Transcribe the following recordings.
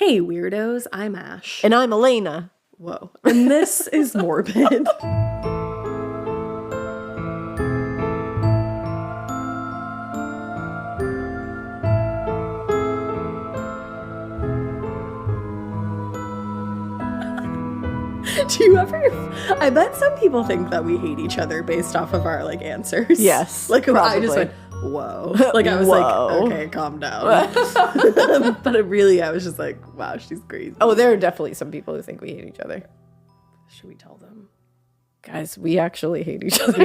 Hey weirdos, I'm Ash. And I'm Elena. Whoa. And this is Morbid. Do you ever? I bet some people think that we hate each other based off of our like answers. Yes, like probably. I just went, whoa. Like I was Whoa. like, okay, calm down. But I was just like, wow, she's crazy. Oh, there are definitely some people who think we hate each other. Should we tell them? Guys, we actually hate each other.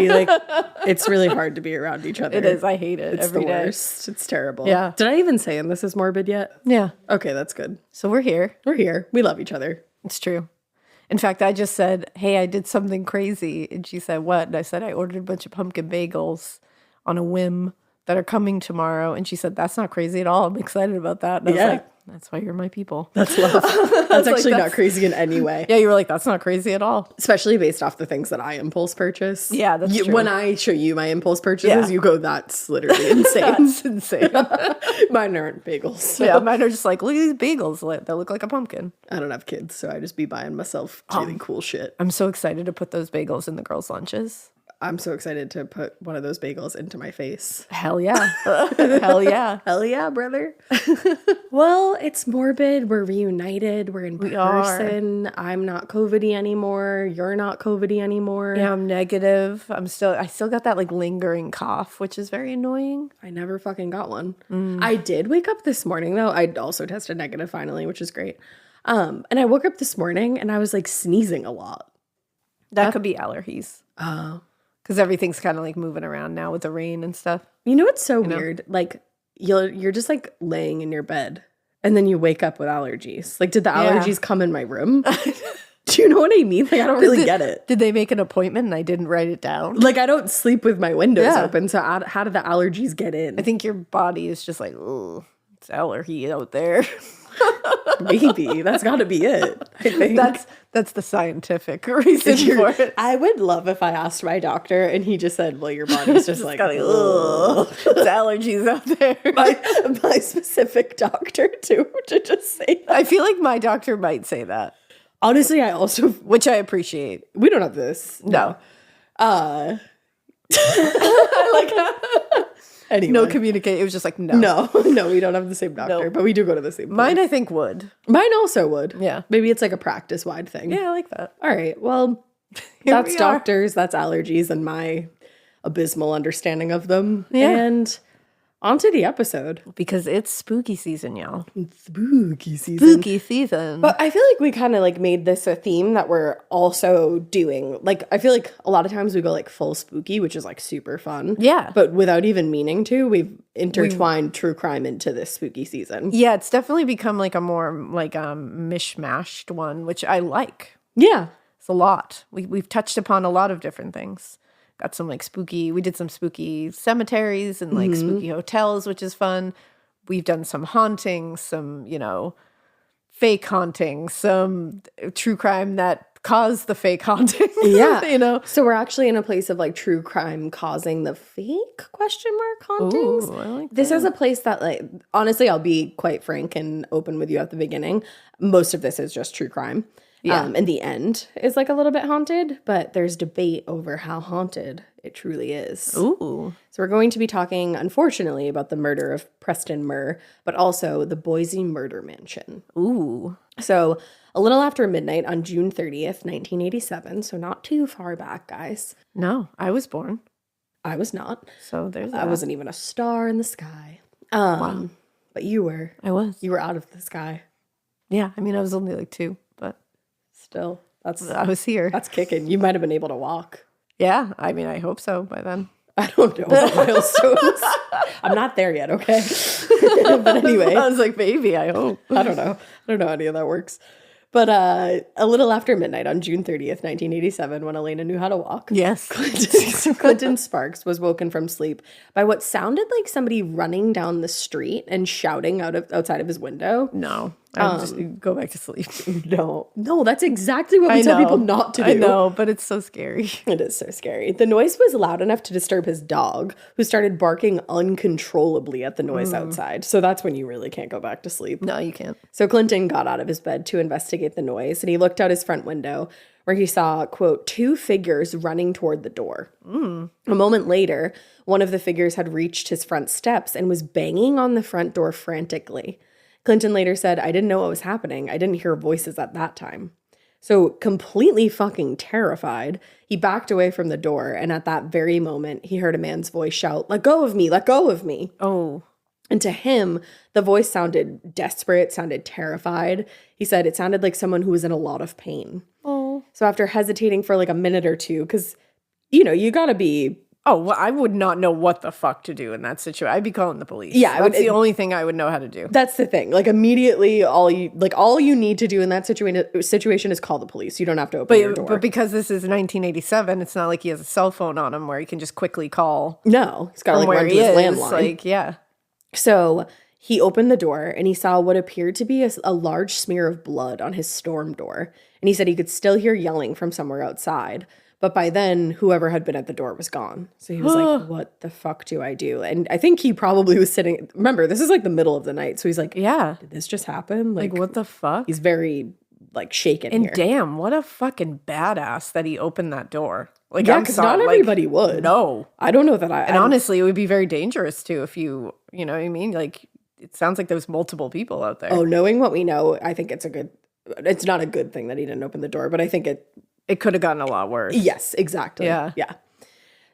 It's really hard to be around each other. It is. I hate it It's every the day. worst. It's terrible. Yeah. Did I even say, and this is Morbid yet? Yeah. Okay, that's good. So we're here. We're here. We love each other. It's true. In fact, I just said, hey, I did something crazy. And she said, what? And I said, I ordered a bunch of pumpkin bagels on a whim that are coming tomorrow. And she said, that's not crazy at all. I'm excited about that. And I was like, that's why you're my people. That's love. That's actually not crazy in any way. Yeah, you were like, that's not crazy at all. Especially based off the things that I impulse purchase. Yeah, that's true. When I show you my impulse purchases, you go, that's literally insane. That's insane. Mine aren't bagels. So. Yeah, mine are just like, look at these bagels. They look like a pumpkin. I don't have kids, so I just be buying myself really cool shit. I'm so excited to put those bagels in the girls' lunches. I'm so excited to put one of those bagels into my face. Hell yeah. Hell yeah. Hell yeah, brother. Well, it's Morbid. We're reunited. We're in person. I'm not COVID-y anymore. You're not COVID-y anymore. Yeah, I'm negative. I still got that like lingering cough, which is very annoying. I never fucking got one. I did wake up this morning though. I also tested negative finally, which is great. And I woke up this morning and I was like sneezing a lot. That could be allergies. Oh. Because everything's kind of like moving around now with the rain and stuff. You know what's so weird? Like you're just like laying in your bed and then you wake up with allergies. Like did the allergies come in my room? Do you know what I mean? Like I don't really get it. Did they make an appointment and I didn't write it down? Like I don't sleep with my windows open. So how did the allergies get in? I think your body is just like, oh, it's allergy out there. Maybe that's got to be it. I think that's the scientific reason for it. I would love if I asked my doctor and he just said, "Well, your body's just like, ugh. It's allergies out there." My specific doctor too to just say that. I feel like my doctor might say that. Honestly, I also, which I appreciate. We don't have this. No. I like. Anyway. No communicate. It was just like, no. No, we don't have the same doctor, but we do go to the same place. Mine, I think, would. Mine also would. Yeah. Maybe it's like a practice-wide thing. Yeah, I like that. All right. Well, that's doctors, that's allergies, and my abysmal understanding of them. Yeah. And on to the episode. Because it's spooky season, y'all. Spooky season. Spooky season. But I feel like we kind of like made this a theme that we're also doing. Like, I feel like a lot of times we go like full spooky, which is like super fun. Yeah. But without even meaning to, we've intertwined true crime into this spooky season. Yeah, it's definitely become like a more like mishmashed one, which I like. Yeah. It's a lot. We've touched upon a lot of different things. Got some like spooky, we did some spooky cemeteries and like spooky hotels, which is fun. We've done some hauntings, some, fake hauntings, some true crime that caused the fake haunting. Yeah. So we're actually in a place of like true crime causing the fake ? Hauntings. Ooh, I like this that. is a place that like, honestly, I'll be quite frank and open with you at the beginning. Most of this is just true crime. Yeah. And the end is like a little bit haunted, but there's debate over how haunted it truly is. Ooh. So we're going to be talking, unfortunately, about the murder of Preston Murr, but also the Boise murder mansion. Ooh. So a little after midnight on June 30th, 1987, so not too far back, guys. No, I was born. I was not. So there's that. I wasn't even a star in the sky. Wow. But you were. I was. You were out of the sky. Yeah, I mean, I was only like 2, but still, I was here. That's kicking. You might have been able to walk. Yeah, I mean, I hope so by then. I don't know about milestones. I'm not there yet, okay? But anyway. I was like, maybe, I hope. I don't know. I don't know how any of that works. But a little after midnight on June 30th, 1987, when Elena knew how to walk. Yes. Clinton Sparks was woken from sleep by what sounded like somebody running down the street and shouting outside of his window. No. I would just go back to sleep. No, that's exactly what we tell people not to do. I know, but it's so scary. It is so scary. The noise was loud enough to disturb his dog, who started barking uncontrollably at the noise outside. So that's when you really can't go back to sleep. No, you can't. So Clinton got out of his bed to investigate the noise, and he looked out his front window where he saw, quote, 2 figures running toward the door. A moment later, one of the figures had reached his front steps and was banging on the front door frantically. Clinton later said, I didn't know what was happening. I didn't hear voices at that time. So completely fucking terrified, he backed away from the door, and at that very moment, he heard a man's voice shout, let go of me, let go of me. Oh. And to him, the voice sounded desperate, sounded terrified. He said it sounded like someone who was in a lot of pain. Oh. So after hesitating for like a minute or two, because, you know, you gotta be... Oh, well, I would not know what the fuck to do in that situation. I'd be calling the police. Yeah. That's the only thing I would know how to do. That's the thing. Like immediately, all you need to do in that situation is call the police. You don't have to open your door. But because this is 1987, it's not like he has a cell phone on him where he can just quickly call. No. He's got to like run to his landline. Like, yeah. So he opened the door and he saw what appeared to be a large smear of blood on his storm door. And he said he could still hear yelling from somewhere outside. But by then, whoever had been at the door was gone. So he was like, what the fuck do I do? And I think he probably was sitting... Remember, this is like the middle of the night. So he's like, yeah, did this just happen? Like what the fuck? He's very like shaken and here. Damn, what a fucking badass that he opened that door. Like, yeah, because not everybody would. No. I don't know that And honestly, it would be very dangerous too if you know what I mean? Like, it sounds like there's multiple people out there. Oh, knowing what we know, I think it's not a good thing that he didn't open the door, but I think it could have gotten a lot worse. Yes, exactly. Yeah.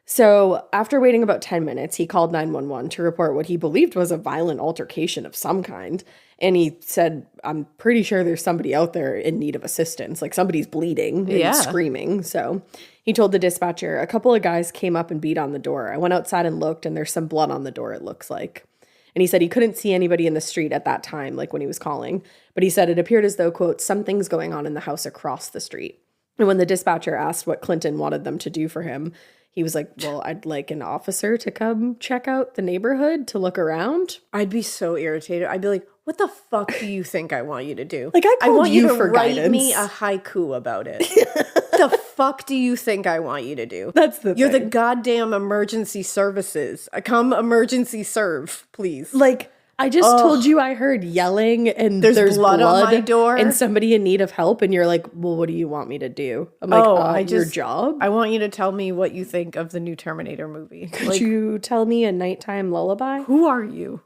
So after waiting about 10 minutes, he called 911 to report what he believed was a violent altercation of some kind. And he said, I'm pretty sure there's somebody out there in need of assistance. Like somebody's bleeding and screaming. So he told the dispatcher, a couple of guys came up and beat on the door. I went outside and looked, and there's some blood on the door, it looks like. And he said he couldn't see anybody in the street at that time, like when he was calling. But he said it appeared as though, quote, something's going on in the house across the street. And when the dispatcher asked what Clinton wanted them to do for him, he was like, well, I'd like an officer to come check out the neighborhood to look around. I'd be so irritated. I'd be like, what the fuck do you think I want you to do? Like, I want you for write guidance. Me a haiku about it. The fuck do you think I want you to do? That's the You're thing. the goddamn emergency services. Come emergency serve, please. Like, I just told you I heard yelling and there's blood on my door and somebody in need of help, and you're like, well, what do you want me to do? I'm like, your job? I want you to tell me what you think of the new Terminator movie. Could you tell me a nighttime lullaby? Who are you?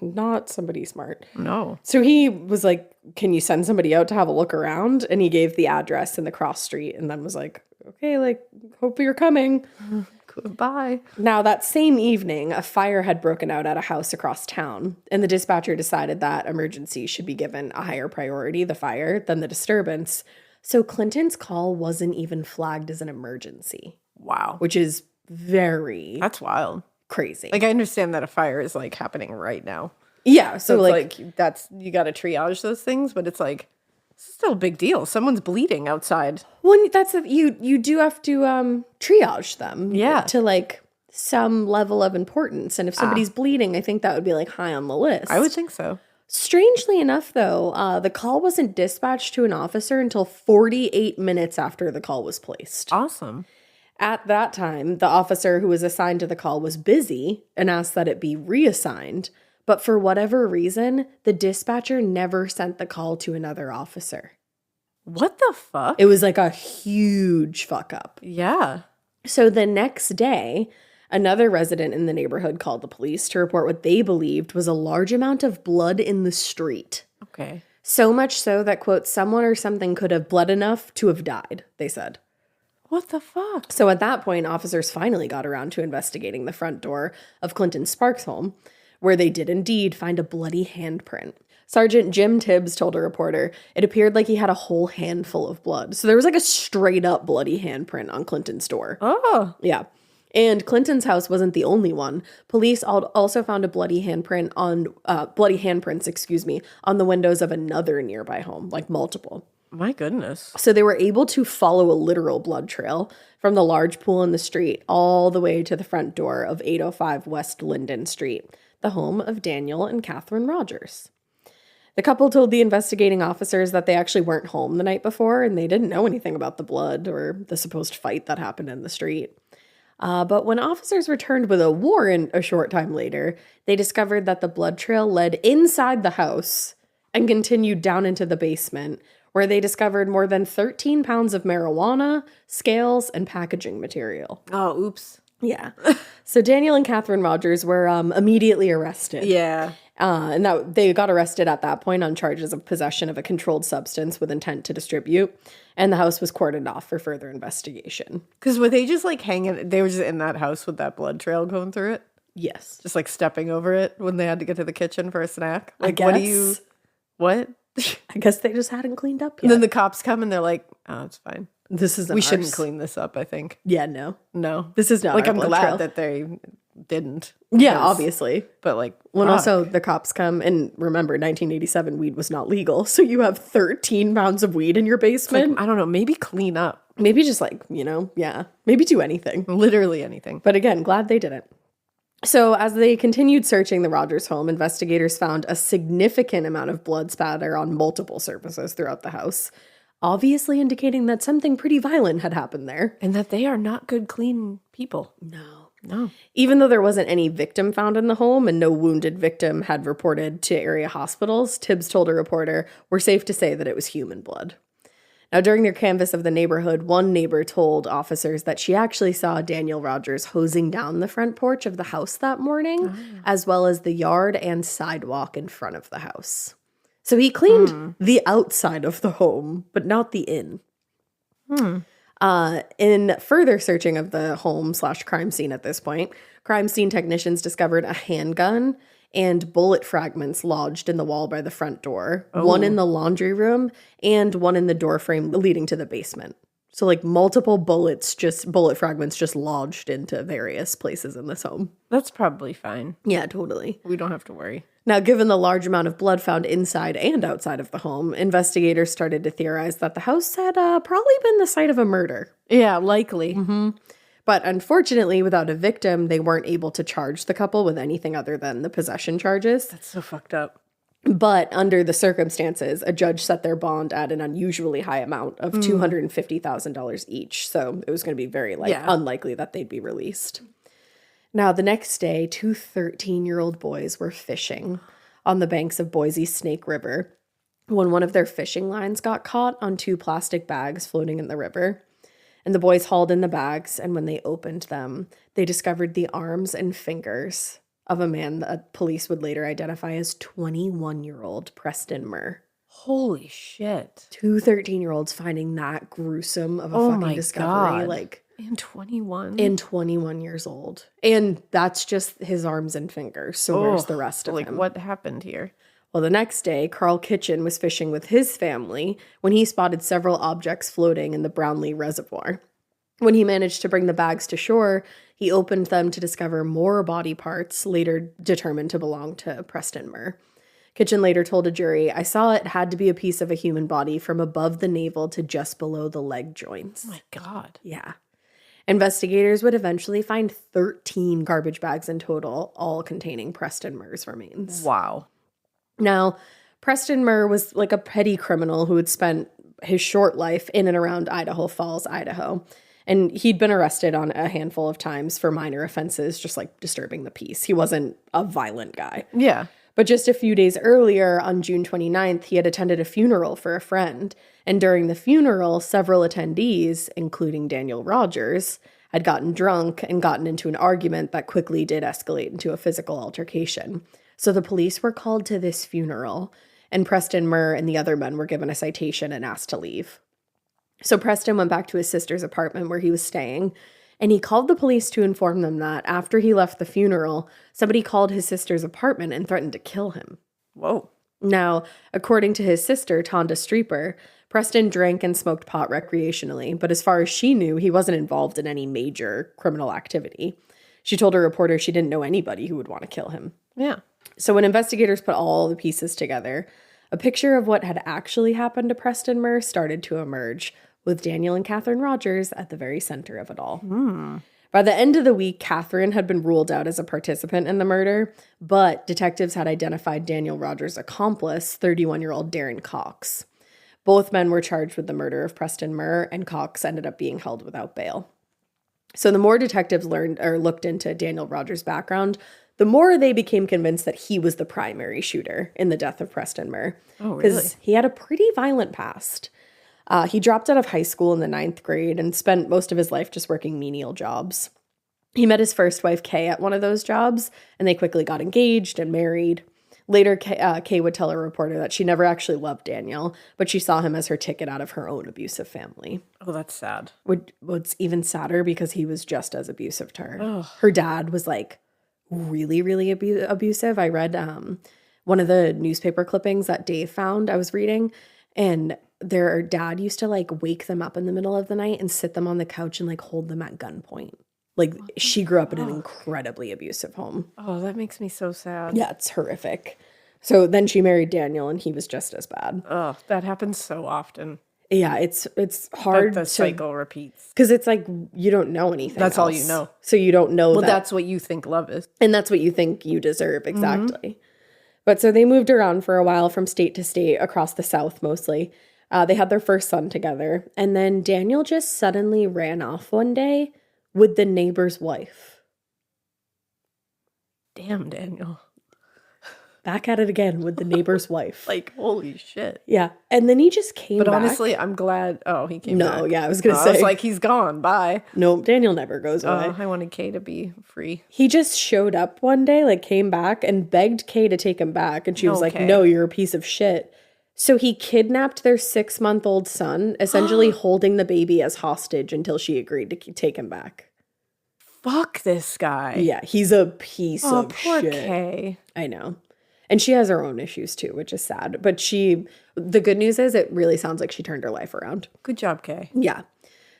Not somebody smart. No. So he was like, can you send somebody out to have a look around? And he gave the address in the cross street and then was like, okay, like, hope you're coming. Goodbye. Now, that same evening, a fire had broken out at a house across town, and the dispatcher decided that emergency should be given a higher priority, the fire, than the disturbance. So Clinton's call wasn't even flagged as an emergency. Wow. Which is very... That's wild. Crazy. Like, I understand that a fire is, like, happening right now. Yeah, so like that's... You got to triage those things, but it's like... It's still a big deal. Someone's bleeding outside. Well, you do have to triage them. Yeah. To like some level of importance. And if somebody's bleeding, I think that would be like high on the list. I would think so. Strangely enough, though, the call wasn't dispatched to an officer until 48 minutes after the call was placed. Awesome. At that time, the officer who was assigned to the call was busy and asked that it be reassigned. But for whatever reason, the dispatcher never sent the call to another officer. What the fuck? It was like a huge fuck up. Yeah. So the next day, another resident in the neighborhood called the police to report what they believed was a large amount of blood in the street. Okay. So much so that, quote, someone or something could have bled enough to have died, they said. What the fuck? So at that point, officers finally got around to investigating the front door of Clinton Sparks' home, where they did indeed find a bloody handprint. Sergeant Jim Tibbs told a reporter it appeared like he had a whole handful of blood. So there was like a straight up bloody handprint on Clinton's door. Oh. Yeah. And Clinton's house wasn't the only one. Police also found a bloody handprint on bloody handprints, on the windows of another nearby home, like multiple. My goodness. So they were able to follow a literal blood trail from the large pool in the street all the way to the front door of 805 West Linden Street, the home of Daniel and Catherine Rodgers. The couple told the investigating officers that they actually weren't home the night before and they didn't know anything about the blood or the supposed fight that happened in the street. But when officers returned with a warrant a short time later, they discovered that the blood trail led inside the house and continued down into the basement, where they discovered more than 13 pounds of marijuana, scales, and packaging material. Oh, oops. Yeah. So Daniel and Catherine Rodgers were immediately arrested. Yeah. And that they got arrested at that point on charges of possession of a controlled substance with intent to distribute. And the house was cordoned off for further investigation. Because were they just like hanging? They were just in that house with that blood trail going through it? Yes. Just like stepping over it when they had to get to the kitchen for a snack? Like, I what do guess. you. What? I guess they just hadn't cleaned up yet. And then the cops come and they're like, oh, it's fine. This isn't We shouldn't ours. clean this up, I think. Yeah, no. No. This is not Like, our I'm blood glad trail. that they didn't. Yeah, because- obviously. But like, When fuck. also the cops come, and remember, 1987, weed was not legal. So you have 13 pounds of weed in your Like, basement. I don't know, maybe clean up. Maybe just like, yeah, maybe do anything. Literally anything. But again, glad they didn't. So as they continued searching the Rodgers home, investigators found a significant amount of blood spatter on multiple surfaces throughout the house, obviously indicating that something pretty violent had happened there. And that they are not good, clean people. No. Even though there wasn't any victim found in the home and no wounded victim had reported to area hospitals, Tibbs told a reporter, "We're safe to say that it was human blood." Now, during their canvass of the neighborhood, one neighbor told officers that she actually saw Daniel Rodgers hosing down the front porch of the house that morning, as well as the yard and sidewalk in front of the house. So he cleaned the outside of the home, but not the in. In further searching of the home/crime scene at this point, crime scene technicians discovered a handgun and bullet fragments lodged in the wall by the front door, one in the laundry room and one in the door frame leading to the basement. So like multiple bullet fragments just lodged into various places in this home. That's probably fine. Yeah, totally. We don't have to worry. Now, given the large amount of blood found inside and outside of the home, investigators started to theorize that the house had probably been the site of a murder. Yeah, likely. But unfortunately, without a victim, they weren't able to charge the couple with anything other than the possession charges. That's so fucked up. But under the circumstances, a judge set their bond at an unusually high amount of $250,000 each. So it was going to be very unlikely that they'd be released. Now, the next day, two 13-year-old boys were fishing on the banks of Boise's Snake River when one of their fishing lines got caught on two plastic bags floating in the river. And the boys hauled in the bags, and when they opened them, they discovered the arms and fingers of a man that police would later identify as 21-year-old Preston Murr. Holy shit. Two 13-year-olds finding that gruesome of a Oh fucking my discovery. God. Like, And 21. in 21 years old. And that's just his arms and fingers. So where's the rest of like, him? what happened here? Well, the next day, Carl Kitchen was fishing with his family when he spotted several objects floating in the Brownlee Reservoir. When he managed to bring the bags to shore, he opened them to discover more body parts, later determined to belong to Preston Murr. Kitchen later told a jury, "I saw it had to be a piece of a human body from above the navel to just below the leg joints." Oh my God. Yeah. Investigators would eventually find 13 garbage bags in total, all containing Preston Murr's remains. Wow. Now, Preston Murr was like a petty criminal who had spent his short life in and around Idaho Falls, Idaho. And he'd been arrested on a handful of times for minor offenses, just like disturbing the peace. He wasn't a violent guy. Yeah. But just a few days earlier, on June 29th, he had attended a funeral for a friend. And during the funeral, several attendees, including Daniel Rodgers, had gotten drunk and gotten into an argument that quickly did escalate into a physical altercation. So the police were called to this funeral, and Preston Murr and the other men were given a citation and asked to leave. So Preston went back to his sister's apartment where he was staying, and he called the police to inform them that after he left the funeral, somebody called his sister's apartment and threatened to kill him. Whoa. Now, according to his sister, Tonda Streeper, Preston drank and smoked pot recreationally, but as far as she knew, he wasn't involved in any major criminal activity. She told a reporter she didn't know anybody who would want to kill him. Yeah. So when investigators put all the pieces together, a picture of what had actually happened to Preston Murr started to emerge, with Daniel and Catherine Rodgers at the very center of it all. By the end of the week, Catherine had been ruled out as a participant in the murder, but detectives had identified Daniel Rodgers' accomplice, 31-year-old Daron Cox. Both men were charged with the murder of Preston Murr, and Cox ended up being held without bail. So the more detectives looked into Daniel Rodgers' background, the more they became convinced that he was the primary shooter in the death of Preston Murr. Oh, really? Because he had a pretty violent past. He dropped out of high school in the 9th grade and spent most of his life just working menial jobs. He met his first wife, Kay, at one of those jobs, and they quickly got engaged and married. Later, Kay would tell a reporter that she never actually loved Daniel, but she saw him as her ticket out of her own abusive family. Oh, that's sad. What's even sadder because he was just as abusive to her. Ugh. Her dad was like really, really abusive. I read one of the newspaper clippings that Dave found, I was reading, and their dad used to like wake them up in the middle of the night and sit them on the couch and like hold them at gunpoint. Like she grew up in an incredibly abusive home. Oh, that makes me so sad. Yeah, it's horrific. So then she married Daniel and he was just as bad. Oh, that happens so often. Yeah, it's hard. The cycle repeats. Because it's like you don't know anything. That's else. all you know. So you don't know Well, that's what you think love is. And that's what you think you deserve, exactly. But so they moved around for a while from state to state across the South mostly. They had their first son together. And then Daniel just suddenly ran off one day with the neighbor's wife. Damn, Daniel. Back at it again with the neighbor's wife. Like, holy shit. Yeah. And then he just came back. But honestly, I'm glad. Oh, he came back. No, yeah, I was going to say. I was like, he's gone. Bye. No, Daniel never goes away. I wanted Kay to be free. He just showed up one day, like came back and begged Kay to take him back. And she was like, no, you're a piece of shit. So he kidnapped their 6-month-old son, essentially holding the baby as hostage until she agreed to take him back. Fuck this guy. Yeah, he's a piece of poor shit. Kay. I know. And she has her own issues too, which is sad. But the good news is it really sounds like she turned her life around. Good job, Kay. Yeah.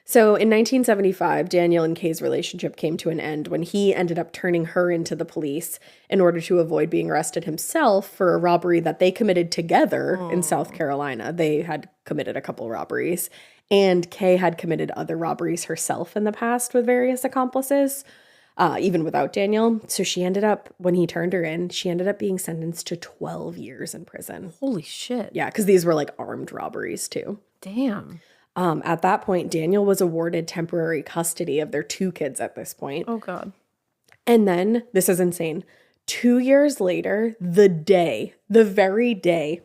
So in 1975, Daniel and Kay's relationship came to an end when he ended up turning her into the police in order to avoid being arrested himself for a robbery that they committed together in South Carolina. They had committed a couple robberies, and Kay had committed other robberies herself in the past with various accomplices, even without Daniel. So she ended up, when he turned her in, she ended up being sentenced to 12 years in prison. Holy shit. Yeah, because these were like armed robberies too. Damn. At that point, Daniel was awarded temporary custody of their 2 kids at this point. Oh, God. And then, this is insane, 2 years later, the very day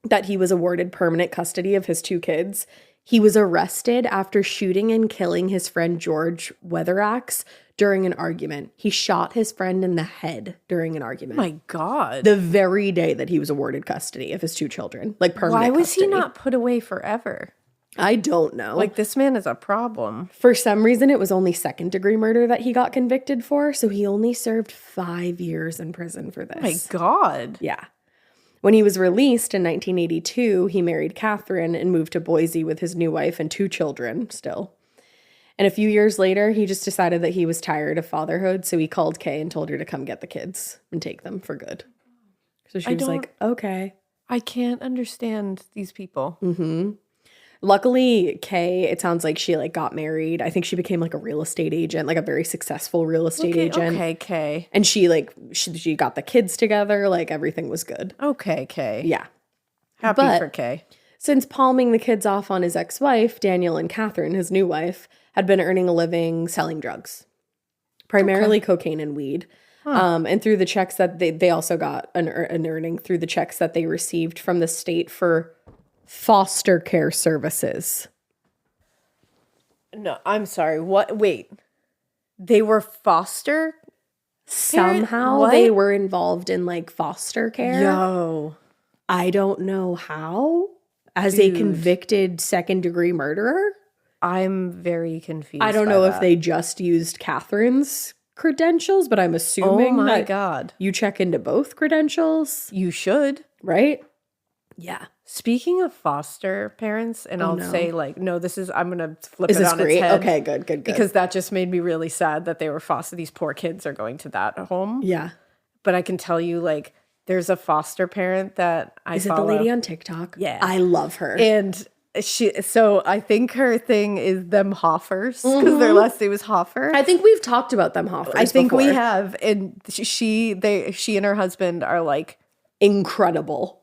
that he was awarded permanent custody of his 2 kids, he was arrested after shooting and killing his friend George Weatherax during an argument. He shot his friend in the head during an argument. My God. The very day that he was awarded custody of his 2 children, like permanent Why was custody. he not put away forever? I don't know. Like, this man is a problem. For some reason, it was only second-degree murder that he got convicted for, so he only served 5 years in prison for this. Oh my God. Yeah. When he was released in 1982, he married Catherine and moved to Boise with his new wife and 2 children still. And a few years later, he just decided that he was tired of fatherhood, so he called Kay and told her to come get the kids and take them for good. So she was like, okay. I can't understand these people. Mm-hmm. Luckily, Kay, it sounds like she like got married. I think she became like a real estate agent, like a very successful real estate agent. Okay, Kay. And she got the kids together. Like everything was good. Okay, Kay. Yeah. Happy for Kay. Since palming the kids off on his ex-wife, Daniel and Catherine, his new wife, had been earning a living selling drugs, primarily cocaine and weed. And through the checks that they also got an earning through the checks that they received from the state for foster care services. No, I'm sorry. What? Wait. They were foster? Somehow they were involved in like foster care. Yo. I don't know how. As a convicted second-degree murderer? I'm very confused. I don't know if they just used Catherine's credentials, but I'm assuming God. You check into both credentials. You should. Right? Yeah. Speaking of foster parents, and I'll say like, no, I'm going to flip Is it this on great? its head. Okay, good. Because that just made me really sad that they were foster. These poor kids are going to that home. Yeah. But I can tell you, like, there's a foster parent that I follow. Is it the lady on TikTok? Yeah. I love her. And So I think her thing is them Hoffers because their last name is Hoffer. I think we've talked about them Hoffers I think we before. have, and she and her husband are like incredible.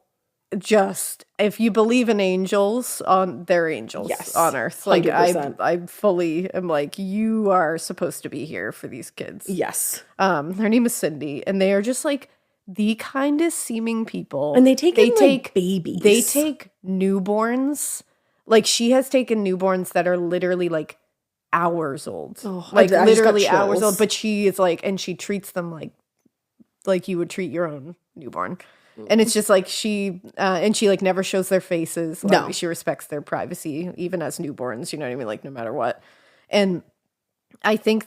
Just if you believe in angels, they're angels on Earth. Like 100%. I fully am like, you are supposed to be here for these kids. Yes. Her name is Cindy, and they are just like the kindest seeming people. And they take babies. They take newborns. Like she has taken newborns that are literally like hours old. Oh, like I literally hours old. But she is like, and she treats them like you would treat your own newborn. And it's just like she like never shows their faces. Like, no. She respects their privacy, even as newborns, you know what I mean? Like no matter what. And I think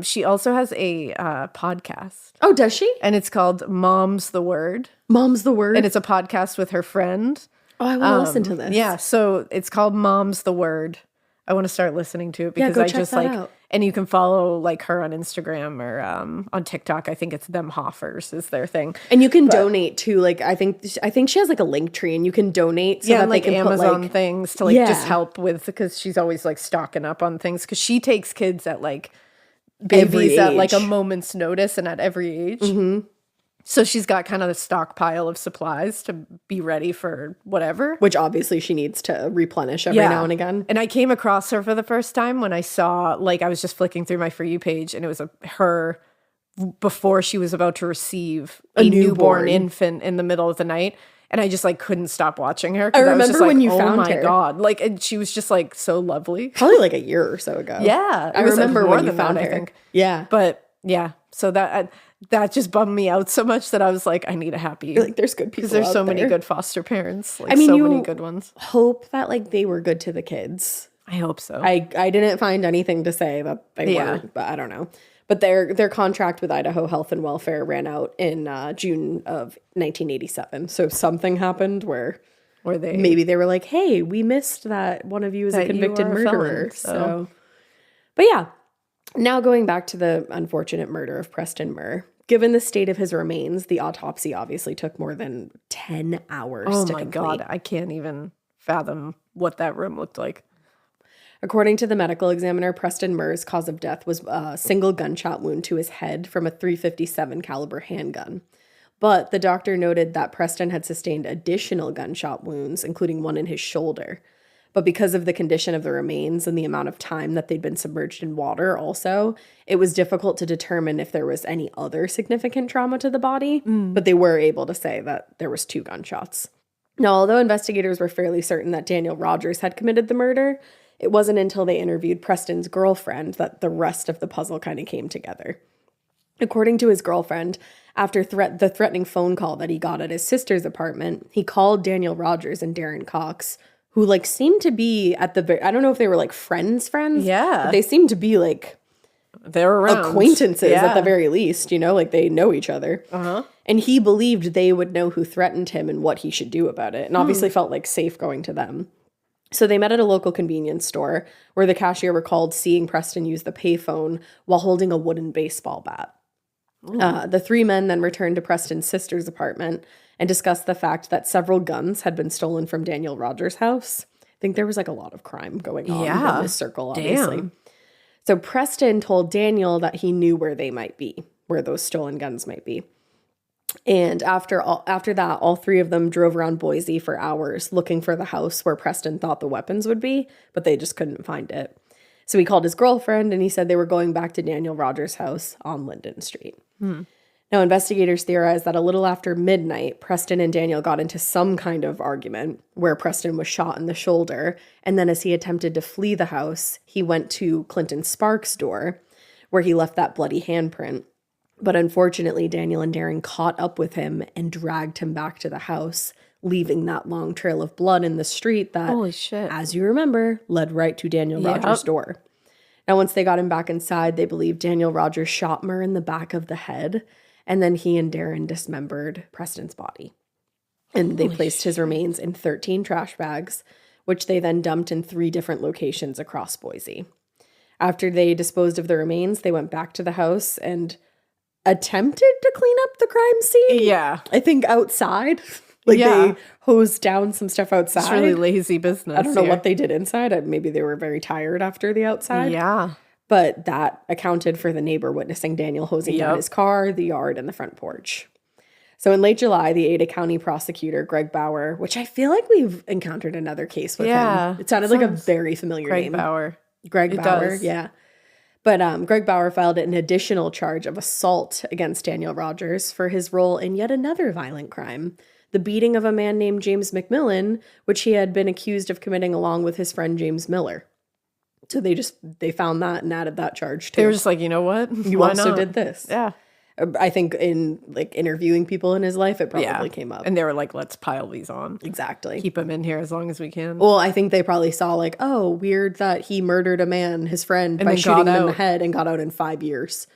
she also has a podcast. Oh, does she? And it's called Mom's the Word. Mom's the Word? And it's a podcast with her friend. Oh, I want to listen to this. Yeah, so it's called Mom's the Word. I want to start listening to it because I just like out. And you can follow like her on Instagram or on TikTok. I think it's them Hoffers is their thing. And you can donate to like I think she has like a link tree and you can donate so that like they can Amazon put like things to like just help with because she's always like stocking up on things because she takes kids at like babies at like a moment's notice and at every age. Mm-hmm. So she's got kind of the stockpile of supplies to be ready for whatever. Which obviously she needs to replenish every now and again. And I came across her for the first time when I saw, like, I was just flicking through my For You page and it was her before she was about to receive a newborn infant in the middle of the night. And I just like couldn't stop watching her. I remember when you found her. Oh my God. Like, and she was just like so lovely. Probably like a year or so ago. Yeah. I remember when you found her. I think. Yeah. But yeah. So that just bummed me out so much that I was like, I need a happy. Like, there's good people. Because there's so many good foster parents. Like, many good ones. Hope that like they were good to the kids. I hope so. I didn't find anything to say that they weren't, but I don't know. But their contract with Idaho Health and Welfare ran out in June of 1987. So something happened where maybe they were like, hey, we missed that one of you is a convicted murderer. So, but yeah. Now going back to the unfortunate murder of Preston Murr. Given the state of his remains, the autopsy obviously took more than 10 hours to complete. Oh my God, I can't even fathom what that room looked like. According to the medical examiner, Preston Murr's cause of death was a single gunshot wound to his head from a .357 caliber handgun. But the doctor noted that Preston had sustained additional gunshot wounds, including one in his shoulder. But because of the condition of the remains and the amount of time that they'd been submerged in water also, it was difficult to determine if there was any other significant trauma to the body, but they were able to say that there was 2 gunshots. Now, although investigators were fairly certain that Daniel Rodgers had committed the murder, it wasn't until they interviewed Preston's girlfriend that the rest of the puzzle kind of came together. According to his girlfriend, after the threatening phone call that he got at his sister's apartment, he called Daniel Rodgers and Daron Cox, who like seemed to be at the I don't know if they were like friends. Yeah. But they seemed to be like they're around. Acquaintances at the very least, you know, like they know each other. Uh-huh. And he believed they would know who threatened him and what he should do about it. And obviously felt like safe going to them. So they met at a local convenience store where the cashier recalled seeing Preston use the payphone while holding a wooden baseball bat. The 3 men then returned to Preston's sister's apartment and discussed the fact that several guns had been stolen from Daniel Rodgers' house. I think there was like a lot of crime going on in this circle, obviously. Damn. So Preston told Daniel that he knew where they might be, where those stolen guns might be. And after that, all 3 of them drove around Boise for hours looking for the house where Preston thought the weapons would be, but they just couldn't find it. So he called his girlfriend and he said they were going back to Daniel Rodgers' house on Linden Street. Now, investigators theorize that a little after midnight, Preston and Daniel got into some kind of argument where Preston was shot in the shoulder. And then as he attempted to flee the house, he went to Clinton Sparks' door where he left that bloody handprint. But unfortunately, Daniel and Daron caught up with him and dragged him back to the house, leaving that long trail of blood in the street that, holy shit, as you remember, led right to Daniel Rodgers' door. Now, once they got him back inside, they believe Daniel Rodgers shot Murr in the back of the head, and then he and Daron dismembered Preston's body. And they placed his remains in 13 trash bags, which they then dumped in 3 different locations across Boise. After they disposed of the remains, they went back to the house and attempted to clean up the crime scene. Yeah. I think outside. Like Yeah. they hosed down some stuff outside. It's really lazy business. I don't know here. what they did inside. Maybe they were very tired after the outside. Yeah. But that accounted for the neighbor witnessing Daniel hosing down his car, the yard, and the front porch. So in late July, the Ada County prosecutor, Greg Bauer, which I feel like we've encountered another case with him. It sounded like a very familiar name. Greg Bauer, does. yeah. But Greg Bauer filed an additional charge of assault against Daniel Rodgers for his role in yet another violent crime, the beating of a man named James McMillan, which he had been accused of committing along with his friend James Miller. So they found that and added that charge too. They were just like, you know what? You also did this. Yeah. I think in like interviewing people in his life, it probably came up. And they were like, let's pile these on. Exactly. Keep him in here as long as we can. Well, I think they probably saw like, oh, weird that he murdered a man, his friend, by shooting him in the head and got out in 5 years.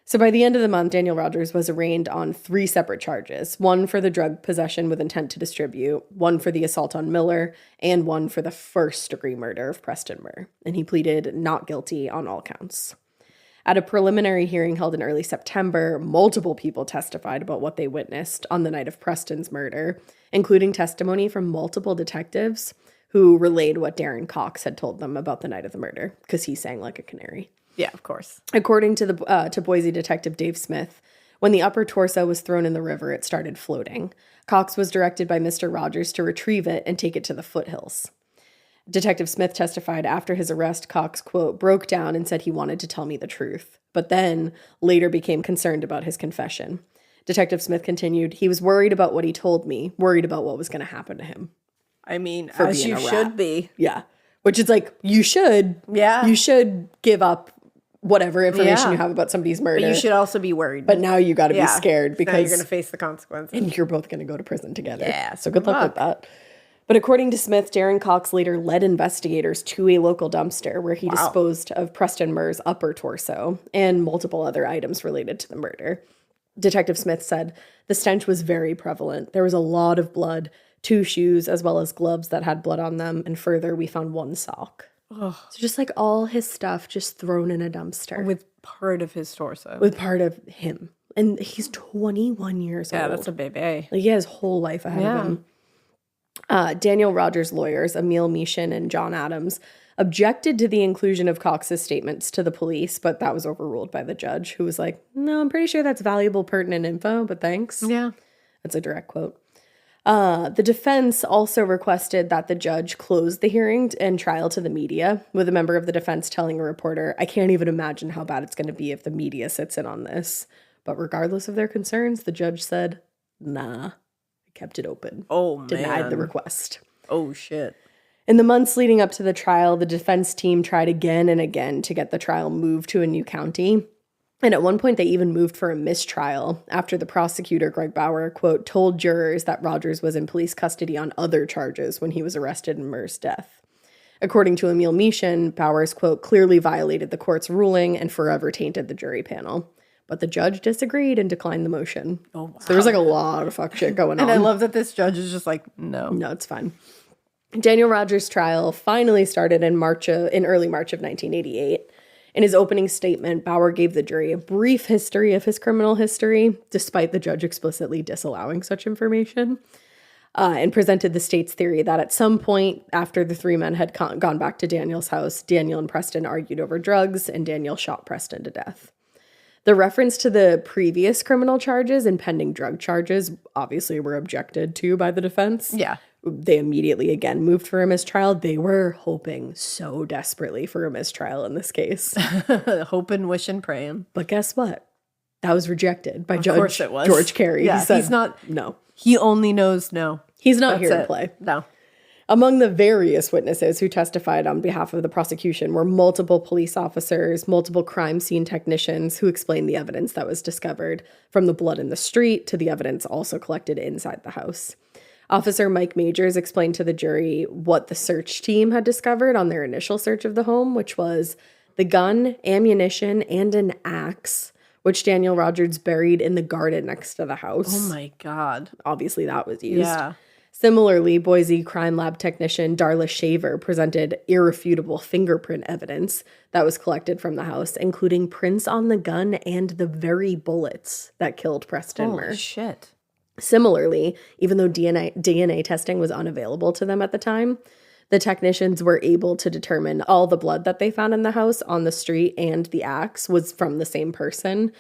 So by the end of the month, Daniel Rodgers was arraigned on 3 separate charges. One for the drug possession with intent to distribute, one for the assault on Miller, and one for the first-degree murder of Preston Murr. And he pleaded not guilty on all counts. At a preliminary hearing held in early September, multiple people testified about what they witnessed on the night of Preston's murder, including testimony from multiple detectives who relayed what Daron Cox had told them about the night of the murder, because he sang like a canary. Yeah, of course. According to to Boise detective Dave Smith, when the upper torso was thrown in the river, it started floating. Cox was directed by Mr. Rodgers to retrieve it and take it to the foothills. Detective Smith testified after his arrest, Cox, quote, broke down and said he wanted to tell me the truth, but then later became concerned about his confession. Detective Smith continued, he was worried about what he told me, worried about what was going to happen to him. I mean, as you should be. Yeah. Which is like, you should. Yeah. You should give up whatever information you have about somebody's murder. But you should also be worried. But now you got to be scared because now you're going to face the consequences. And you're both going to go to prison together. Yeah. So good luck with that. But according to Smith, Daron Cox later led investigators to a local dumpster where he disposed of Preston Murr's upper torso and multiple other items related to the murder. Detective Smith said the stench was very prevalent. There was a lot of blood, 2 shoes, as well as gloves that had blood on them. And further, we found 1 sock. So just like all his stuff just thrown in a dumpster. With part of his torso. With part of him. And he's 21 years old. Yeah, that's a baby. Like he has his whole life ahead of him. Daniel Rodgers' lawyers, Emil Meeshan and John Adams, objected to the inclusion of Cox's statements to the police, but that was overruled by the judge, who was like, no, I'm pretty sure that's valuable, pertinent info, but thanks. Yeah. That's a direct quote. The defense also requested that the judge close the hearing and trial to the media, with a member of the defense telling a reporter, I can't even imagine how bad it's going to be if the media sits in on this. But regardless of their concerns, the judge said, nah. Kept it open. Denied the request. Oh, shit. In the months leading up to the trial, the defense team tried again and again to get the trial moved to a new county. And at one point, they even moved for a mistrial after the prosecutor, Greg Bauer, quote, told jurors that Rodgers was in police custody on other charges when he was arrested in Murr's death. According to Emil Meeshan, Bauer's, quote, clearly violated the court's ruling and forever tainted the jury panel. But the judge disagreed and declined the motion. Oh, wow. So there was like a lot of fuck shit going on. And I love that this judge is just like, no. No, it's fine. Daniel Rodgers' trial finally started in early March of 1988. In his opening statement, Bauer gave the jury a brief history of his criminal history, despite the judge explicitly disallowing such information, and presented the state's theory that at some point after the 3 men had gone back to Daniel's house, Daniel and Preston argued over drugs, and Daniel shot Preston to death. The reference to the previous criminal charges and pending drug charges obviously were objected to by the defense. Yeah. They immediately again moved for a mistrial. They were hoping so desperately for a mistrial in this case. Hoping, wishing, praying. But guess what? That was rejected by George Carey. Yeah, he said, he's not. No. He only knows no. He's not here to play. No. Among the various witnesses who testified on behalf of the prosecution were multiple police officers, multiple crime scene technicians who explained the evidence that was discovered, from the blood in the street to the evidence also collected inside the house. Officer Mike Majors explained to the jury what the search team had discovered on their initial search of the home, which was the gun, ammunition, and an axe, which Daniel Rodgers buried in the garden next to the house. Oh my God. Obviously that was used. Yeah. Similarly, Boise crime lab technician Darla Shaver presented irrefutable fingerprint evidence that was collected from the house, including prints on the gun and the very bullets that killed Preston Murr. Holy shit. Similarly, even though DNA testing was unavailable to them at the time, the technicians were able to determine all the blood that they found in the house, on the street, and the axe was from the same person,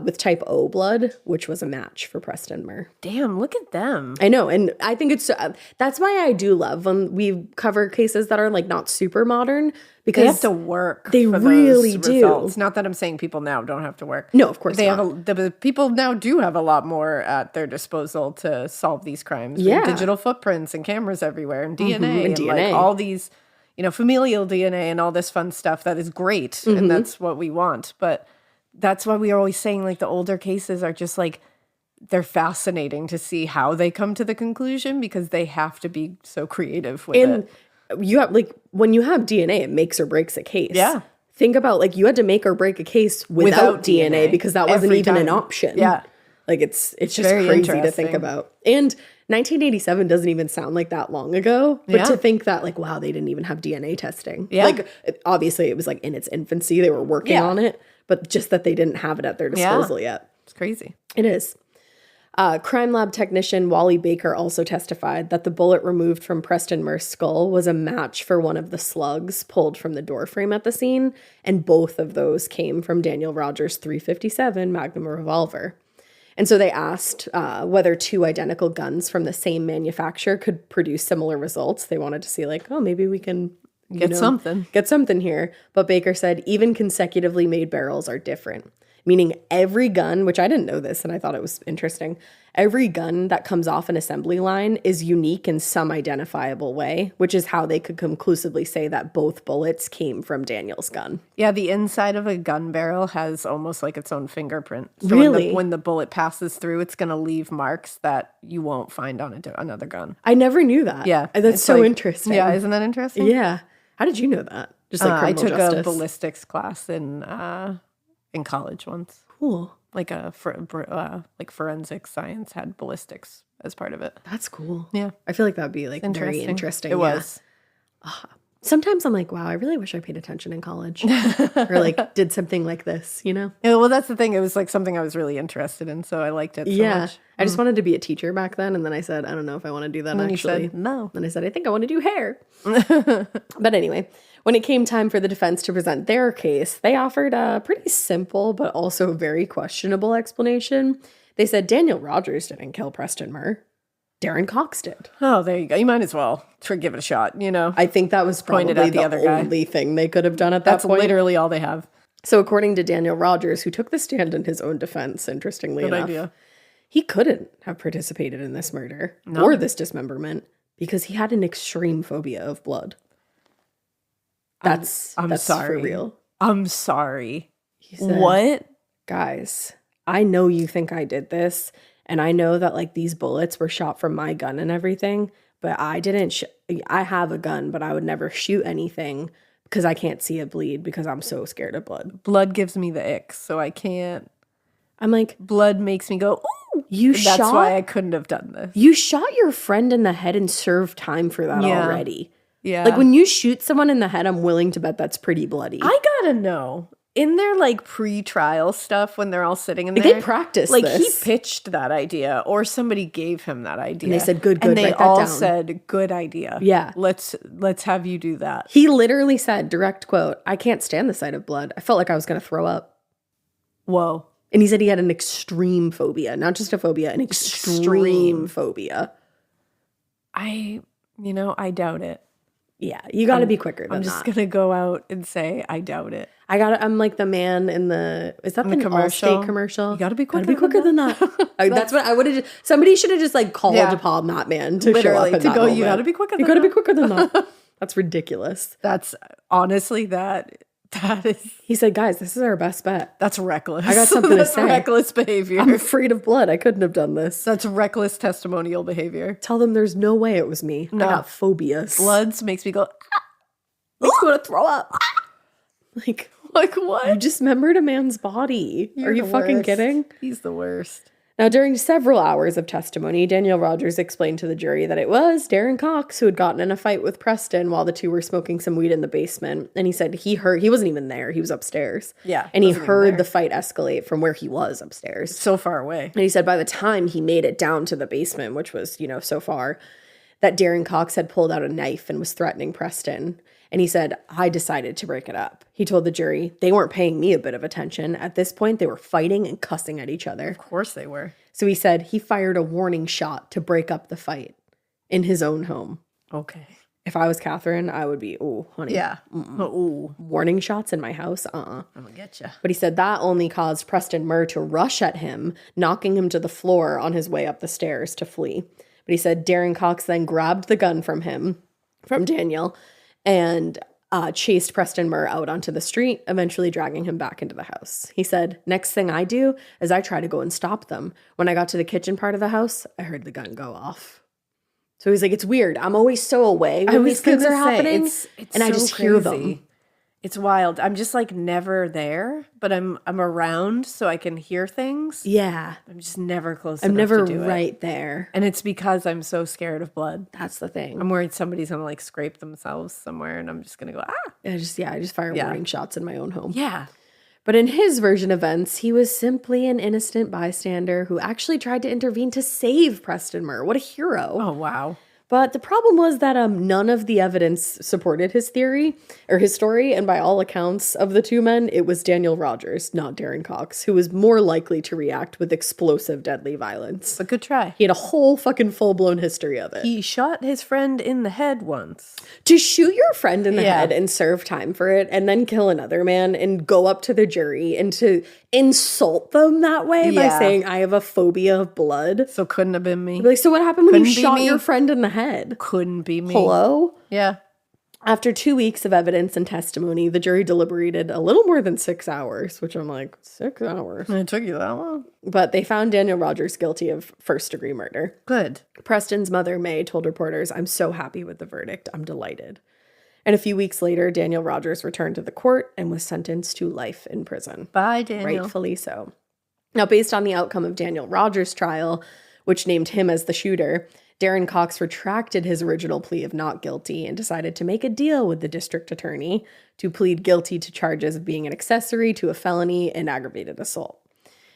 with type O blood, which was a match for Preston Murr. Damn, look at them. I know, and I think it's that's why I do love when we cover cases that are like not super modern, because They have to work. They for really those do. results. Not that I'm saying people now don't have to work. No, of course They not. have the people now do have a lot more at their disposal to solve these crimes. Yeah. With digital footprints and cameras everywhere and DNA and like DNA. all these, familial DNA and all this fun stuff that is great, and that's what we want. But that's why we are always saying like the older cases are just like, they're fascinating to see how they come to the conclusion, because they have to be so creative with it. You have like when you have DNA, it makes or breaks a case. Yeah. Think about like you had to make or break a case without DNA because that wasn't every even an time. option. Yeah. Like it's just very crazy to think interesting. about. And 1987 doesn't even sound like that long ago, but Yeah. to think that like, wow, they didn't even have DNA testing. Yeah. Like obviously it was like in its infancy, they were working Yeah. on it, but just that they didn't have it at their disposal yet. It's crazy. It is. Crime lab technician Wally Baker also testified that the bullet removed from Preston Murr's skull was a match for one of the slugs pulled from the doorframe at the scene, and both of those came from Daniel Rodgers' .357 Magnum revolver. And so they asked whether two identical guns from the same manufacturer could produce similar results. They wanted to see like, oh, maybe we can Get something here. But Baker said even consecutively made barrels are different. Meaning every gun, which I didn't know this and I thought it was interesting, every gun that comes off an assembly line is unique in some identifiable way, which is how they could conclusively say that both bullets came from Daniel's gun. Yeah, the inside of a gun barrel has almost like its own fingerprint. So Really? when the bullet passes through, it's going to leave marks that you won't find on another gun. I never knew that. Yeah. That's it's so like- interesting. Yeah, isn't that interesting? Yeah. How did you know that? Just like I criminal took justice. a ballistics class in college once. Cool. Like like forensic science had ballistics as part of it. That's cool. Yeah. I feel like that would be like very interesting. It yeah. was. Sometimes I'm like, wow, I really wish I paid attention in college or like did something like this, you know? Yeah, well, that's the thing. It was like something I was really interested in, so I liked it so much. I just wanted to be a teacher back then. And then I said, I don't know if I want to do that And then actually. you said, no. Then I said, I think I want to do hair. But anyway, when it came time for the defense to present their case, they offered a pretty simple but also very questionable explanation. They said Daniel Rodgers didn't kill Preston Murr. Daron Cox did. Oh, there you go. You might as well give it a shot, I think that was probably Pointed at the the other guy. only thing they could have done at that That's point. literally all they have. So according to Daniel Rodgers, who took the stand in his own defense, interestingly Good enough, idea. he couldn't have participated in this murder or this dismemberment because he had an extreme phobia of blood. That's sorry. for real. I'm sorry. He said, What? guys, I know you think I did this, and I know that like these bullets were shot from my gun and everything, but I didn't. I have a gun, but I would never shoot anything because I can't see it bleed because I'm so scared of blood. Blood gives me the ick, so I can't. I'm like, Blood makes me go, ooh. you That's shot. why I couldn't have done this. You shot your friend in the head and served time for that Yeah. already. Yeah. Like when you shoot someone in the head, I'm willing to bet that's pretty bloody. I gotta know. In their like pre-trial stuff, when they're all sitting in Like, there, they practiced like this. he pitched that idea, or somebody gave him that idea, And they said, "Good, and good, they write that all down." said, "Good idea." Yeah. let's have you do that. He literally said, direct quote, I can't stand the sight of blood. I felt like I was going to throw up. Whoa. And he said he had an extreme phobia, not just a phobia, an extreme phobia. I doubt it. Yeah, you got to be quicker than I'm just that. gonna go out and say I doubt it. I'm like the man in the, is that the commercial? Allstate commercial? You gotta be Gotta quicker than that. That's what I would have, somebody should have just like called Yeah. upon that man to Literally, show up in to that go, moment. you gotta be quicker than You gotta be that." quicker than that. That's ridiculous. That's honestly that is He said, guys, this is our best bet. that's reckless. I got something to That's say. reckless behavior. I'm afraid of blood. I couldn't have done this. That's reckless testimonial behavior. Tell them there's no way it was me. No. I got phobias. Bloods makes me go Makes me want to throw up. Like, like what? you dismembered a man's body. Are you the fucking worst. kidding? He's the worst. Now, during several hours of testimony, Daniel Rodgers explained to the jury that it was Daron Cox who had gotten in a fight with Preston while the two were smoking some weed in the basement. And he said he wasn't even there. He was upstairs. Yeah. And he heard the fight escalate from where he was upstairs. So far away. And he said by the time he made it down to the basement, which was, so far, that Daron Cox had pulled out a knife and was threatening Preston. And he said, I decided to break it up. He told the jury they weren't paying me a bit of attention. At this point, they were fighting and cussing at each other. Of course they were. So he said he fired a warning shot to break up the fight in his own home. Okay. If I was Catherine, I would be, oh, honey. Yeah. Ooh. Warning shots in my house? I'm going to get you. But he said that only caused Preston Murr to rush at him, knocking him to the floor on his way up the stairs to flee. But he said Daron Cox then grabbed the gun from Daniel, and chased Preston Murr out onto the street, eventually dragging him back into the house. He said, next thing I do is I try to go and stop them. When I got to the kitchen part of the house, I heard the gun go off. So he's like, it's weird. I'm always so away when these things are happening, and I just hear them. It's wild. I'm just like never there, but I'm around so I can hear things. Yeah. I'm just never close I'm enough never to do right it. there. And it's because I'm so scared of blood. That's the thing. I'm worried somebody's going to like scrape themselves somewhere and I'm just going to go, ah. I just fire warning shots in my own home. Yeah. But in his version of events, he was simply an innocent bystander who actually tried to intervene to save Preston Murr. What a hero. Oh, wow. But the problem was that none of the evidence supported his theory or his story. And by all accounts of the two men, it was Daniel Rodgers, not Daron Cox, who was more likely to react with explosive, deadly violence. But good try. He had a whole fucking full-blown history of it. He shot his friend in the head once. To shoot your friend in the head and serve time for it and then kill another man and go up to the jury and to insult them that way by saying, I have a phobia of blood. So couldn't have been me. Like, so what happened when Couldn't you be shot me. your friend in the head? Couldn't be me. Hello? Yeah. After 2 weeks of evidence and testimony, the jury deliberated a little more than 6 hours, which I'm like, 6 hours. It took you that long? But they found Daniel Rodgers guilty of first-degree murder. Good. Preston's mother, May, told reporters, I'm so happy with the verdict. I'm delighted. And a few weeks later, Daniel Rodgers returned to the court and was sentenced to life in prison. Bye, Daniel. Rightfully so. Now, based on the outcome of Daniel Rodgers' trial, which named him as the shooter, Daron Cox retracted his original plea of not guilty and decided to make a deal with the district attorney to plead guilty to charges of being an accessory to a felony and aggravated assault.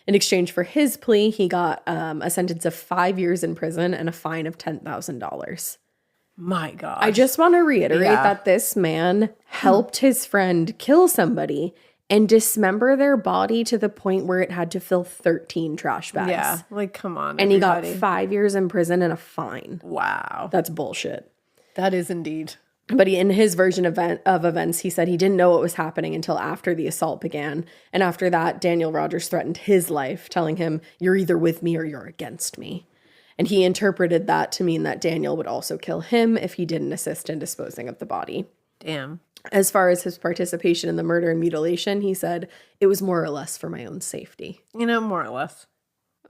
In exchange for his plea, he got a sentence of 5 years in prison and a fine of $10,000. My God. I just want to reiterate that this man helped his friend kill somebody and dismember their body to the point where it had to fill 13 trash bags. Yeah, like, come on, and everybody. he got 5 years in prison and a fine. Wow. That's bullshit. That is indeed. But in his version of events, he said he didn't know what was happening until after the assault began. And after that, Daniel Rodgers threatened his life, telling him, you're either with me or you're against me. And he interpreted that to mean that Daniel would also kill him if he didn't assist in disposing of the body. Damn. As far as his participation in the murder and mutilation, he said, it was more or less for my own safety. You know, more or less.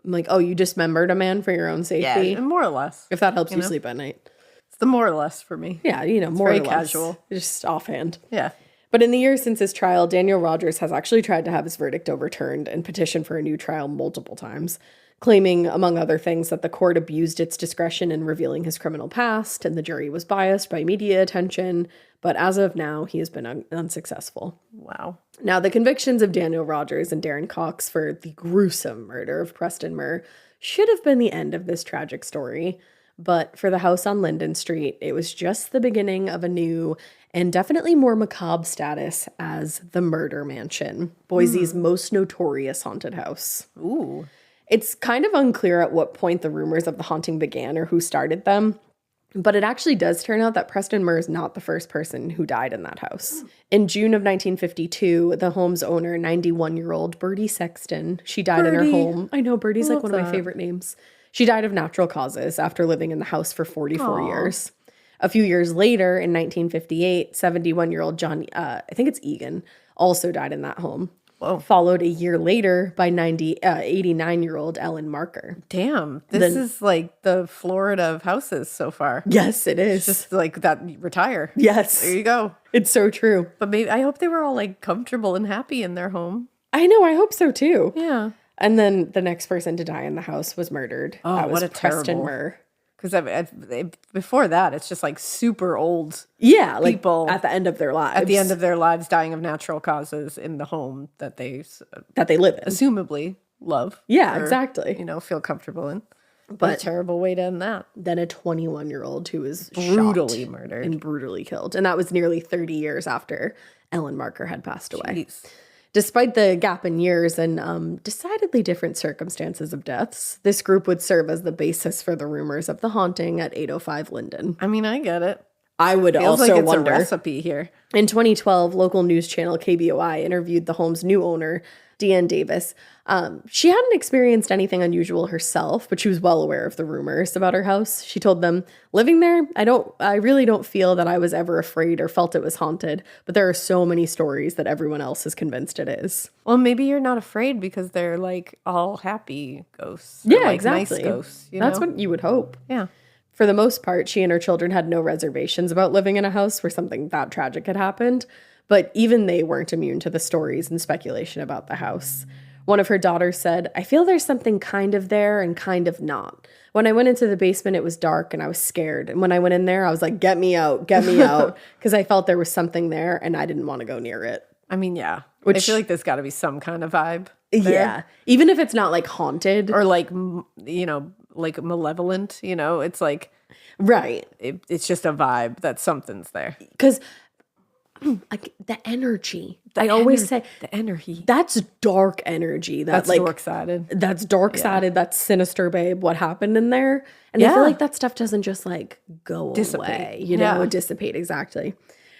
I'm like, oh, you dismembered a man for your own safety? Yeah, more or less. If that helps you sleep at night. It's the more or less for me. Yeah, more very or less. casual. Just offhand. Yeah. But in the years since his trial, Daniel Rodgers has actually tried to have his verdict overturned and petitioned for a new trial multiple times, claiming, among other things, that the court abused its discretion in revealing his criminal past and the jury was biased by media attention. But as of now, he has been unsuccessful. Wow. Now, the convictions of Daniel Rodgers and Daron Cox for the gruesome murder of Preston Murr should have been the end of this tragic story. But for the house on Linden Street, it was just the beginning of a new and definitely more macabre status as the Murder Mansion, Boise's most notorious haunted house. Ooh. It's kind of unclear at what point the rumors of the haunting began or who started them, but it actually does turn out that Preston Murr is not the first person who died in that house. In June of 1952, the home's owner, 91-year-old Bertie Sexton, she died in her home. I know, Bertie's like one of my favorite names. She died of natural causes after living in the house for 44 years. A few years later, in 1958, 71-year-old John, I think it's Egan, also died in that home. Whoa. Followed a year later by 89-year-old Ellen Marker. Damn. This is like the Florida of houses so far. Yes, it is. Just like that, retire. Yes. There you go. It's so true. But maybe I hope they were all like comfortable and happy in their home. I know. I hope so too. Yeah. And then the next person to die in the house was murdered. Oh, that was what a Preston terrible. Murr. Because before that, it's just like super old Yeah, like people at the end of their lives. at the end of their lives dying of natural causes in the home that they live in. assumably love. Yeah, or, exactly. Feel comfortable in. But But a terrible way to end that. then a 21-year-old who was Brutally shot murdered. and brutally killed. And that was nearly 30 years after Ellen Marker had passed away. Jeez. Despite the gap in years and decidedly different circumstances of deaths, this group would serve as the basis for the rumors of the haunting at 805 Linden. I mean, I get it. I would Feels also like it's wonder. a recipe here. In 2012, local news channel KBOI interviewed the home's new owner, Deanne Davis. She hadn't experienced anything unusual herself, but she was well aware of the rumors about her house. She told them, "Living there, I really don't feel that I was ever afraid or felt it was haunted, but there are so many stories that everyone else is convinced it is." Well, maybe you're not afraid because they're like all happy ghosts. Or, Yeah, like, exactly. Nice ghosts. That's what you would hope. Yeah. For the most part, she and her children had no reservations about living in a house where something that tragic had happened, but even they weren't immune to the stories and speculation about the house. One of her daughters said, "I feel there's something kind of there and kind of not. When I went into the basement, it was dark and I was scared. And when I went in there, I was like, get me out, because I felt there was something there and I didn't want to go near it." I mean, yeah. I feel like there's got to be some kind of vibe. There. Yeah. Even if it's not like haunted. Or like, like malevolent, it's like, Right. it's just a vibe that something's there. Because like the energy. I always say the energy. that's dark energy. That's like dark-sided. That's dark-sided. That's sinister, babe. What happened in there? And I feel like that stuff doesn't just like go Dissipate. away. Dissipate, exactly.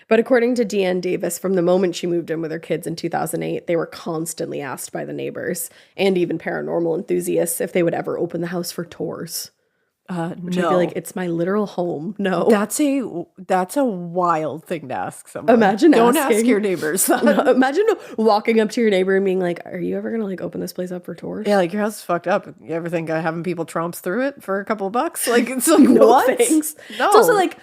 But according to Deanne Davis, from the moment she moved in with her kids in 2008, they were constantly asked by the neighbors and even paranormal enthusiasts if they would ever open the house for tours. Which I feel like it's my literal home. No. That's a wild thing to ask someone. Don't ask your neighbors. Imagine walking up to your neighbor and being like, "Are you ever going to like open this place up for tours?" Yeah, like your house is fucked up. You ever think of having people tromps through it for a couple of bucks? Like it's like No what? thanks. No. It's also like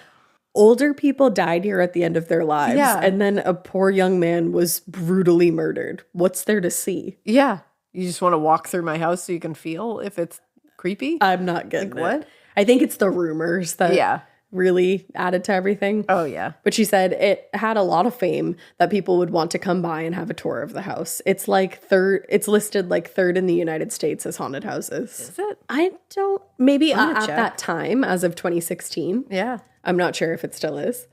older people died here at the end of their lives. Yeah. And then a poor young man was brutally murdered. What's there to see? Yeah. You just want to walk through my house so you can feel if it's creepy? I'm not getting Like, what? it. I think it's the rumors that really added to everything. Oh, yeah. But she said it had a lot of fame that people would want to come by and have a tour of the house. It's like it's listed like third in the United States as haunted houses. Is it? I don't, maybe gonna at check. that time, as of 2016. Yeah. I'm not sure if it still is.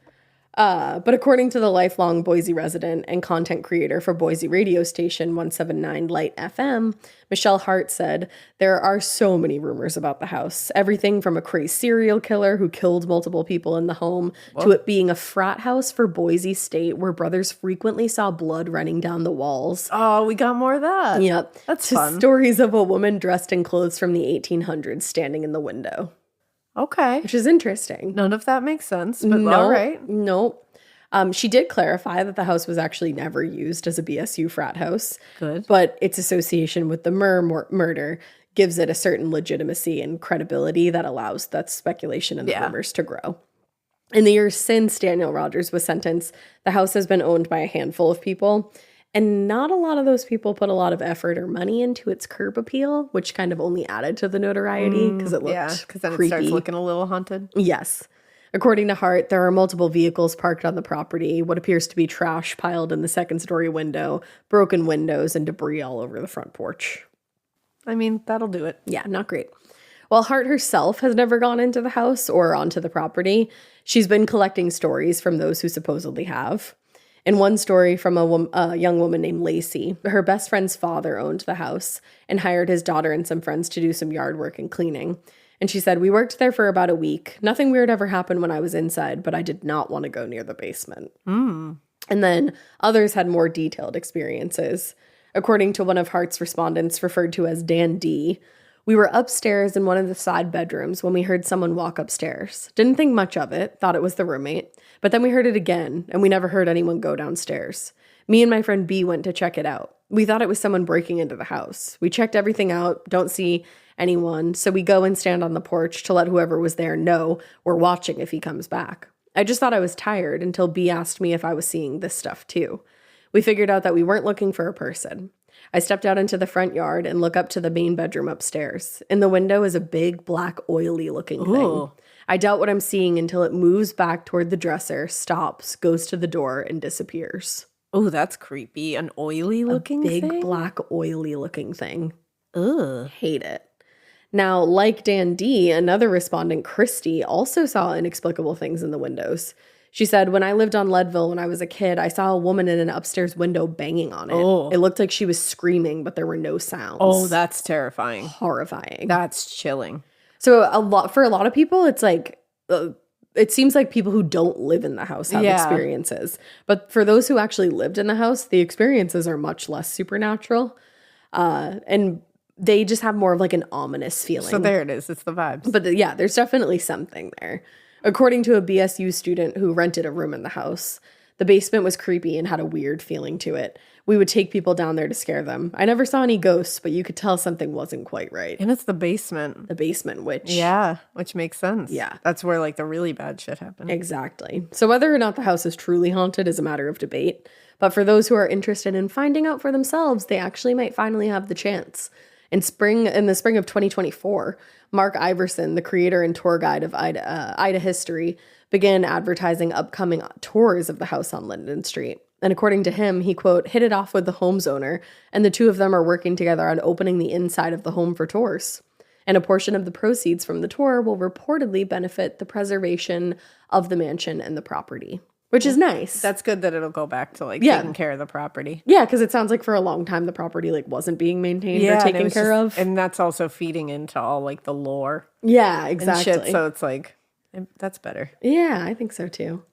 But according to the lifelong Boise resident and content creator for Boise radio station 179 Light FM, Michelle Hart said, "There are so many rumors about the house. Everything from a crazy serial killer who killed multiple people in the home to it being a frat house for Boise State where brothers frequently saw blood running down the walls." Oh, we got more of that. Yep. That's to fun. stories of a woman dressed in clothes from the 1800s standing in the window, Okay. which is interesting. None of that makes sense, but all right. No. She did clarify that the house was actually never used as a BSU frat house. Good. But its association with the Murr murder gives it a certain legitimacy and credibility that allows that speculation and the rumors to grow. In the years since Daniel Rodgers was sentenced, the house has been owned by a handful of people. And not a lot of those people put a lot of effort or money into its curb appeal, which kind of only added to the notoriety because it looked because then creepy. it starts looking a little haunted. Yes. According to Hart, there are multiple vehicles parked on the property, what appears to be trash piled in the second-story window, broken windows, and debris all over the front porch. I mean, that'll do it. Yeah, not great. While Hart herself has never gone into the house or onto the property, she's been collecting stories from those who supposedly have. In one story from a young woman named Lacey, her best friend's father owned the house and hired his daughter and some friends to do some yard work and cleaning. And she said, "We worked there for about a week. Nothing weird ever happened when I was inside, but I did not want to go near the basement." And then others had more detailed experiences. According to one of Hart's respondents, referred to as Dan D., "We were upstairs in one of the side bedrooms when we heard someone walk upstairs. Didn't think much of it, thought it was the roommate. But then we heard it again, and we never heard anyone go downstairs. Me and my friend B went to check it out. We thought it was someone breaking into the house. We checked everything out, don't see anyone, so we go and stand on the porch to let whoever was there know we're watching if he comes back. I just thought I was tired until B asked me if I was seeing this stuff too. We figured out that we weren't looking for a person. I stepped out into the front yard and look up to the main bedroom upstairs. In the window is a big, black, oily looking thing. Ooh. I doubt what I'm seeing until it moves back toward the dresser, stops, goes to the door, and disappears. Oh, that's creepy. An oily looking Big, thing? black, oily looking thing. Ugh. Hate it. Now, like Dan D, another respondent, Christy, also saw inexplicable things in the windows. She said, when I lived on Leadville when I was a kid, I saw a woman in an upstairs window banging on it. Oh. It looked like she was screaming, but there were no sounds. Oh, that's terrifying. Horrifying. That's chilling. So for a lot of people, it's like, it seems like people who don't live in the house have experiences. But for those who actually lived in the house, the experiences are much less supernatural. And they just have more of like an ominous feeling. So there it is. It's the vibes. But yeah, there's definitely something there. According to a BSU student who rented a room in the house, the basement was creepy and had a weird feeling to it. We would take people down there to scare them. I never saw any ghosts, but you could tell something wasn't quite right. And it's the basement. The basement, which... Yeah, which makes sense. Yeah. That's where like the really bad shit happened. Exactly. So whether or not the house is truly haunted is a matter of debate. But for those who are interested in finding out for themselves, they actually might finally have the chance. In the spring of 2024, Mark Iverson, the creator and tour guide of Ida history, began advertising upcoming tours of the house on Linden Street. And according to him, he, quote, hit it off with the home's owner, and the two of them are working together on opening the inside of the home for tours. And a portion of the proceeds from the tour will reportedly benefit the preservation of the mansion and the property. Which is nice. That's good that it'll go back to like taking care of the property. Yeah, because it sounds like for a long time the property like wasn't being maintained or taken care of. And that's also feeding into all like the lore. Yeah, exactly. And shit, so it's like, that's better. Yeah, I think so too.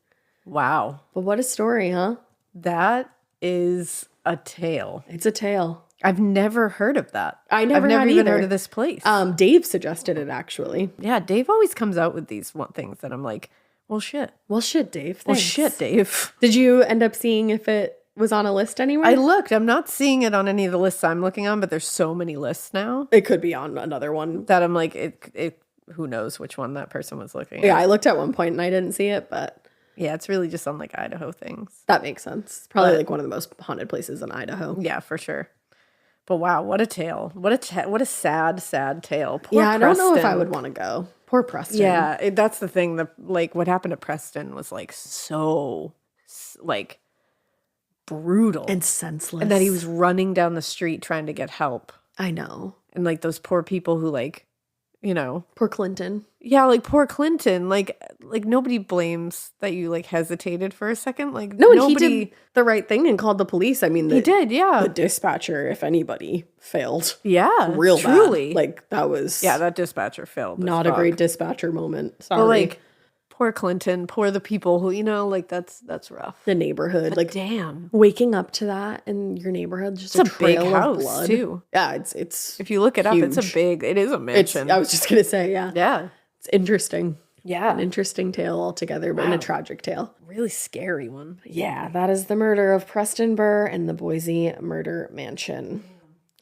Wow. But what a story, huh? That is a tale. It's a tale. I've never heard of that. I've never even heard of this place. Dave suggested it actually. Yeah, Dave always comes out with these things that I'm like, well, shit. Well, shit, Dave. Thanks. Well, shit, Dave. Did you end up seeing if it was on a list anywhere? I looked. I'm not seeing it on any of the lists I'm looking on, but there's so many lists now. It could be on another one. That I'm like, it. Who knows which one that person was looking at. Yeah, I looked at one point and I didn't see it, but... Yeah, it's really just on like Idaho things. That makes sense. It's probably like one of the most haunted places in Idaho. Yeah, for sure. But wow, what a tale. What a sad, sad tale. Poor Preston. I don't know if I would want to go. Poor Preston. Yeah, that's the thing. Like what happened to Preston was like so like brutal and senseless. And that he was running down the street trying to get help. I know. And like those poor people who like, you know. Poor Clinton. Yeah, like poor Clinton. Like nobody blames that you like hesitated for a second. Like no, nobody he did the right thing and called the police. I mean, he did. Yeah, the dispatcher, if anybody, failed. Yeah, real truly. Bad. Like that was that dispatcher failed. Not a great dispatcher moment. Sorry, but like poor Clinton, poor the people who that's rough. The neighborhood, but like damn, waking up to that in your neighborhood, just it's a big trail house of blood. Too. Yeah, it's. If you look it huge. up, it is a mansion. I was just gonna say, yeah. It's interesting. Yeah. An interesting tale altogether, but a tragic tale. Really scary one. Yeah, that is the murder of Preston Murr and the Boise murder mansion.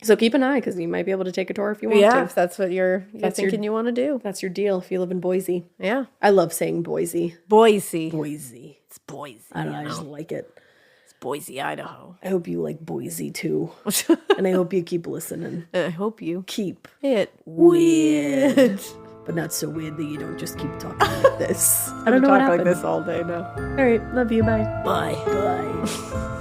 So keep an eye because you might be able to take a tour if you want to. Yeah, if that's what you're thinking you want to do. That's your deal if you live in Boise. Yeah. I love saying Boise. Boise. It's Boise. I don't know. I just like it. It's Boise, Idaho. I hope you like Boise too. And I hope you keep listening. And I hope you keep it weird. But not so weird that you don't just keep talking like this. I don't know talk what happened. like this all day now. All right. Love you. Bye. Bye.